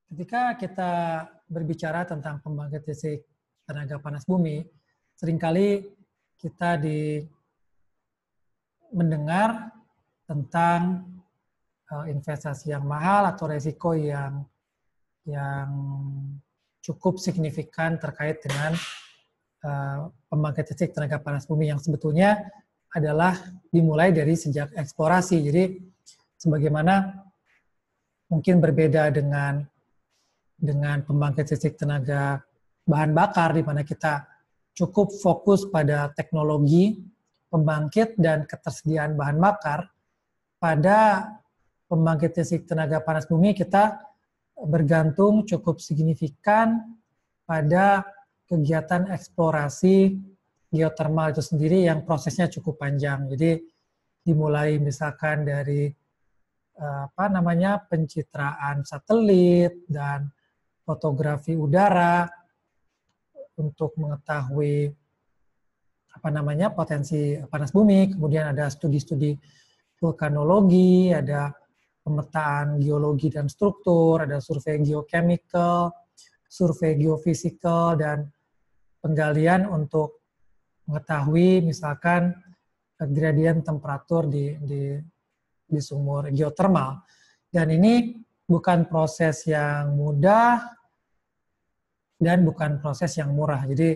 Ketika kita berbicara tentang pembangkit listrik tenaga panas bumi, seringkali kita mendengar tentang investasi yang mahal atau resiko yang cukup signifikan terkait dengan pembangkit listrik tenaga panas bumi yang sebetulnya adalah dimulai dari sejak eksplorasi. Jadi sebagaimana mungkin berbeda dengan pembangkit listrik tenaga bahan bakar, di mana kita cukup fokus pada teknologi pembangkit dan ketersediaan bahan bakar. Pada pembangkit listrik tenaga panas bumi kita bergantung cukup signifikan pada kegiatan eksplorasi geotermal itu sendiri yang prosesnya cukup panjang. Jadi dimulai misalkan dari pencitraan satelit dan fotografi udara untuk mengetahui potensi panas bumi, kemudian ada studi-studi vulkanologi, ada pemetaan geologi dan struktur, ada survei geochemical, survei geofisikal, dan penggalian untuk mengetahui misalkan gradien temperatur di sumur geotermal. Dan ini bukan proses yang mudah dan bukan proses yang murah. Jadi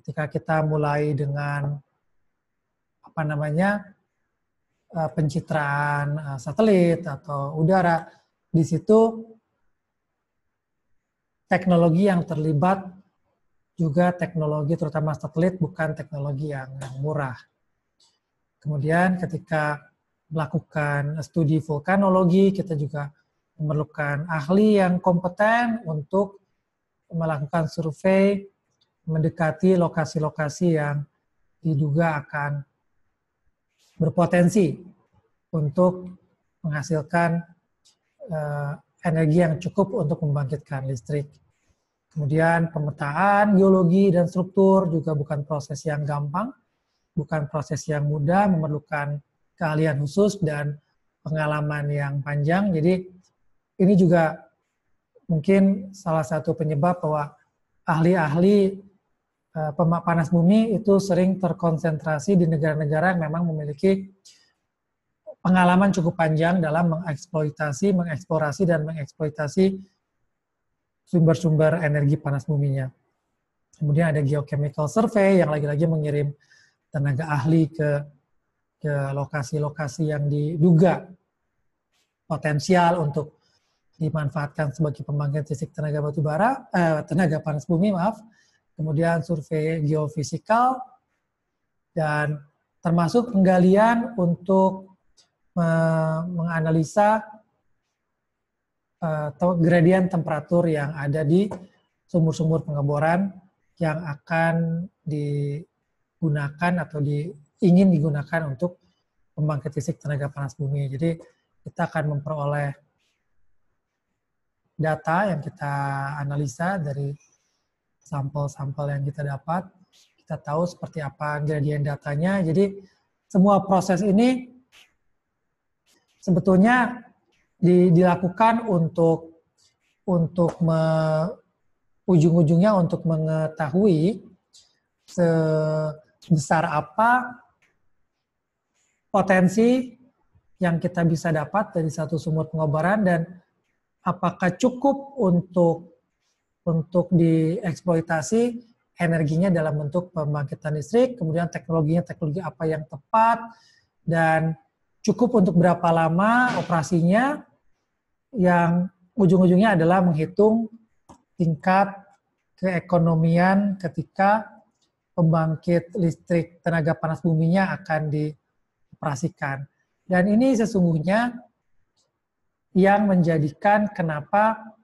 ketika kita mulai dengan pencitraan satelit atau udara, di situ teknologi yang terlibat juga teknologi terutama satelit bukan teknologi yang murah. Kemudian ketika melakukan studi vulkanologi, kita juga memerlukan ahli yang kompeten untuk melakukan survei mendekati lokasi-lokasi yang diduga akan berpotensi untuk menghasilkan energi yang cukup untuk membangkitkan listrik. Kemudian pemetaan geologi dan struktur juga bukan proses yang gampang, bukan proses yang mudah, memerlukan keahlian khusus dan pengalaman yang panjang. Jadi ini juga mungkin salah satu penyebab bahwa ahli-ahli panas bumi itu sering terkonsentrasi di negara-negara yang memang memiliki pengalaman cukup panjang dalam mengeksplorasi dan mengeksploitasi sumber-sumber energi panas buminya. Kemudian ada geochemical survey yang lagi-lagi mengirim tenaga ahli ke lokasi-lokasi yang diduga potensial untuk dimanfaatkan sebagai pembangkit listrik tenaga panas bumi, Kemudian survei geofisikal dan termasuk penggalian untuk menganalisa gradien temperatur yang ada di sumur-sumur pengeboran yang akan digunakan atau ingin digunakan untuk pembangkit listrik tenaga panas bumi. Jadi kita akan memperoleh data yang kita analisa dari sampel-sampel yang kita dapat. Kita tahu seperti apa gradien datanya. Jadi semua proses ini sebetulnya dilakukan untuk ujung-ujungnya untuk mengetahui sebesar apa potensi yang kita bisa dapat dari satu sumur pengeboran dan apakah cukup untuk dieksploitasi energinya dalam bentuk pembangkitan listrik, kemudian teknologi apa yang tepat, dan cukup untuk berapa lama operasinya, yang ujung-ujungnya adalah menghitung tingkat keekonomian ketika pembangkit listrik tenaga panas buminya akan dioperasikan. Dan ini sesungguhnya yang menjadikan kenapa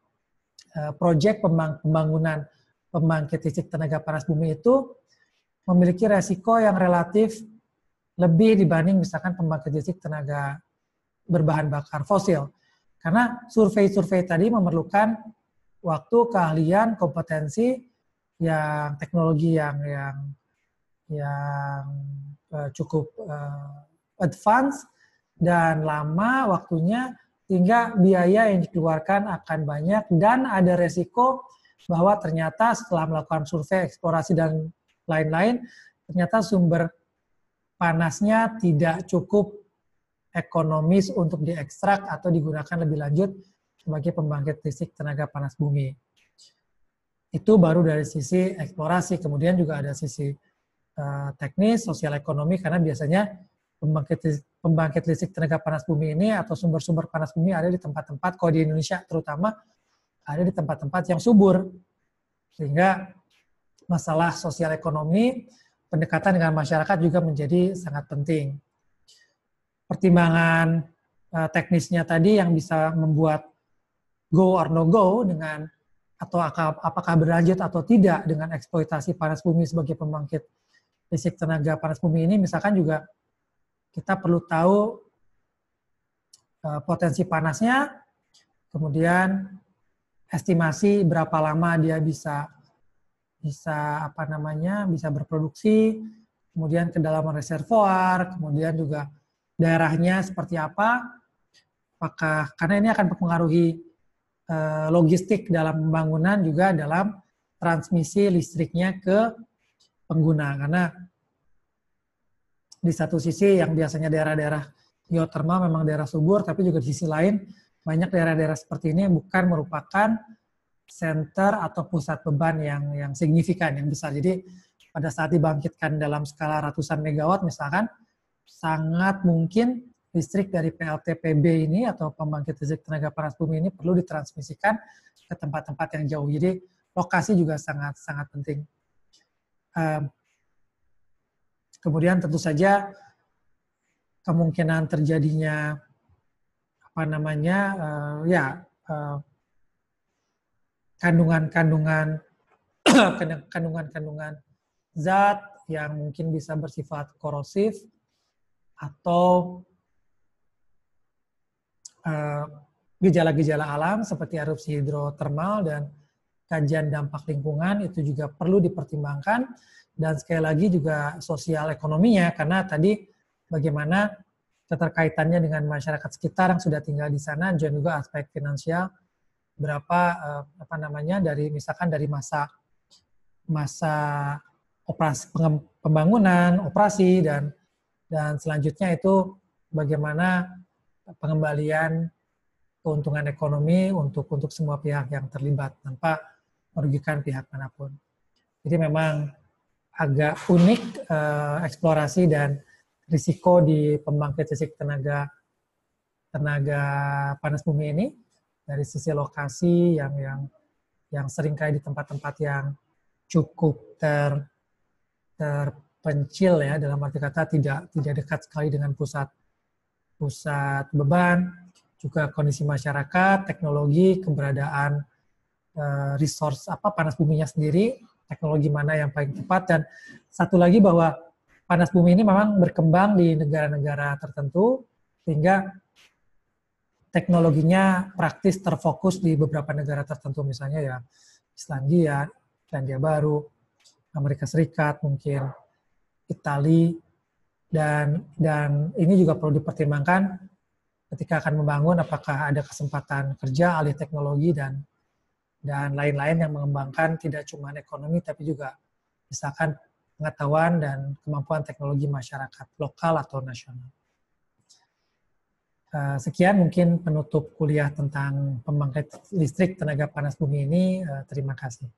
proyek pembangunan pembangkit listrik tenaga panas bumi itu memiliki resiko yang relatif lebih dibanding misalkan pembangkit listrik tenaga berbahan bakar fosil. Karena survei-survei tadi memerlukan waktu, keahlian, kompetensi, yang teknologi yang cukup advance dan lama waktunya, sehingga biaya yang dikeluarkan akan banyak dan ada resiko bahwa ternyata setelah melakukan survei, eksplorasi, dan lain-lain, ternyata sumber panasnya tidak cukup ekonomis untuk diekstrak atau digunakan lebih lanjut sebagai pembangkit listrik tenaga panas bumi. Itu baru dari sisi eksplorasi, kemudian juga ada sisi teknis, sosial ekonomi, karena biasanya pembangkit listrik tenaga panas bumi ini atau sumber-sumber panas bumi ada di tempat-tempat, kalau di Indonesia terutama, ada di tempat-tempat yang subur. Sehingga masalah sosial ekonomi, pendekatan dengan masyarakat juga menjadi sangat penting. Pertimbangan teknisnya tadi yang bisa membuat go or no go dengan atau apakah berlanjut atau tidak dengan eksploitasi panas bumi sebagai pembangkit listrik tenaga panas bumi ini, misalkan juga kita perlu tahu potensi panasnya, kemudian estimasi berapa lama dia bisa berproduksi, kemudian kedalaman reservoir, kemudian juga daerahnya seperti apa, apakah karena ini akan mempengaruhi logistik dalam pembangunan juga dalam transmisi listriknya ke pengguna, karena di satu sisi yang biasanya daerah-daerah geotermal memang daerah subur, tapi juga di sisi lain banyak daerah-daerah seperti ini bukan merupakan center atau pusat beban yang signifikan, yang besar. Jadi pada saat dibangkitkan dalam skala ratusan megawatt misalkan, sangat mungkin listrik dari PLTPB ini atau pembangkit listrik tenaga panas bumi ini perlu ditransmisikan ke tempat-tempat yang jauh. Jadi lokasi juga sangat penting. Kemudian tentu saja kemungkinan terjadinya kandungan zat yang mungkin bisa bersifat korosif atau gejala-gejala alam seperti erupsi hidrotermal dan kajian dampak lingkungan itu juga perlu dipertimbangkan. Dan sekali lagi juga sosial ekonominya, karena tadi bagaimana keterkaitannya dengan masyarakat sekitar yang sudah tinggal di sana, dan juga aspek finansial, berapa dari misalkan dari masa operasi pembangunan, operasi, dan selanjutnya itu bagaimana pengembalian keuntungan ekonomi untuk semua pihak yang terlibat tanpa merugikan pihak manapun. Jadi memang agak unik eksplorasi dan risiko di pembangkit listrik tenaga panas bumi ini dari sisi lokasi yang seringkali di tempat-tempat yang cukup terpencil ya, dalam arti kata tidak dekat sekali dengan pusat beban, juga kondisi masyarakat, teknologi, keberadaan resource panas buminya sendiri, teknologi mana yang paling tepat, dan satu lagi bahwa panas bumi ini memang berkembang di negara-negara tertentu, sehingga teknologinya praktis terfokus di beberapa negara tertentu, misalnya ya Islandia, Selandia Baru, Amerika Serikat, mungkin Italia, dan ini juga perlu dipertimbangkan ketika akan membangun, apakah ada kesempatan kerja, alih teknologi, dan lain-lain yang mengembangkan tidak cuma ekonomi, tapi juga misalkan pengetahuan dan kemampuan teknologi masyarakat lokal atau nasional. Sekian mungkin penutup kuliah tentang pembangkit listrik tenaga panas bumi ini. Terima kasih.